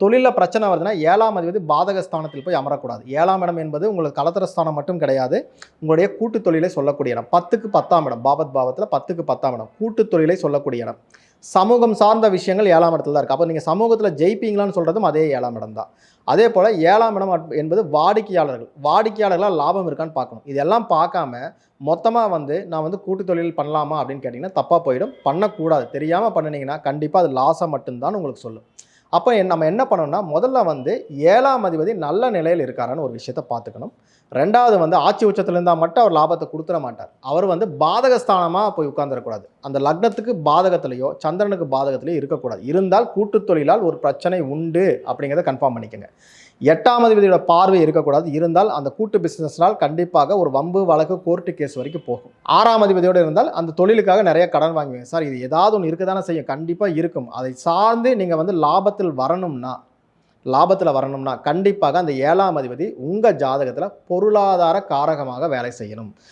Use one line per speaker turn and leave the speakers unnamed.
தொழிலில் பிரச்சனை வருதுன்னா 7ஆம் அதிபதி பாதக ஸ்தானத்தில் போய் அமரக்கூடாது. 7ஆம் இடம் என்பது உங்களுக்கு கலத்திர ஸ்தானம் மட்டும் கிடையாது. உங்களுடைய கூட்டு தொழிலை சொல்லக்கூடிய இடம். 10க்கு 10ஆம் இடம். பாவத் பாவத்தில் 10க்கு 10ஆம் இடம். கூட்டு தொழிலை சொல்லக்கூடிய இடம். சமூகம் சார்ந்த விஷயங்கள் 7ஆம் இடத்துல தான் இருக்குது. அப்போ நீங்கள் சமூகத்தில் ஜெயிப்பீங்களான்னு சொல்கிறதும் அதே 7ஆம் இடம் தான். அதே போல் 7ஆம் இடம் என்பது வாடிக்கையாளர்களால் லாபம் இருக்கான்னு பார்க்கணும். இதெல்லாம் பார்க்காம மொத்தமாக நான் கூட்டு தொழில் பண்ணலாமா அப்படின்னு கேட்டிங்கன்னா தப்பாக போயிடும். பண்ணக்கூடாது. தெரியாமல் பண்ணினீங்கன்னா கண்டிப்பாக அது லாஸை மட்டும்தான் உங்களுக்கு சொல்லும். அப்போ நம்ம என்ன பண்ணணும்னா முதல்ல 7ஆம் அதிபதி நல்ல நிலையில் இருக்காரான்னு ஒரு விஷயத்தை பார்த்துக்கணும். 2வது ஆட்சி உச்சத்தில் இருந்தால் மட்டும் அவர் லாபத்தை கொடுத்துட மாட்டார். அவர் பாதகஸ்தானமாக போய் உட்கார்ந்துடக்கூடாது. அந்த லக்னத்துக்கு பாதகத்திலேயோ சந்திரனுக்கு பாதகத்திலேயோ இருக்கக்கூடாது. இருந்தால் கூட்டு தொழிலால் ஒரு பிரச்சனை உண்டு அப்படிங்கிறத கன்ஃபார்ம் பண்ணிக்கோங்க. 8ஆம் அதிபதியோட பார்வை இருக்கக்கூடாது. இருந்தால் அந்த கூட்டு பிஸ்னஸ்னால் கண்டிப்பாக ஒரு வம்பு வழக்கு கோர்ட்டு கேஸ் வரைக்கும் போகும். 6ஆம் அதிபதியோடு இருந்தால் அந்த தொழிலுக்காக நிறைய கடன் வாங்குவீங்க. சார் இது ஏதாவது ஒன்று இருக்க தானே செய்யும். கண்டிப்பாக இருக்கும். அதை சார்ந்து நீங்கள் லாபத்தில் வரணும்னா கண்டிப்பாக அந்த 7ஆம் அதிபதி உங்கள் ஜாதகத்தில் பொருளாதார காரகமாக வேலை செய்யணும்.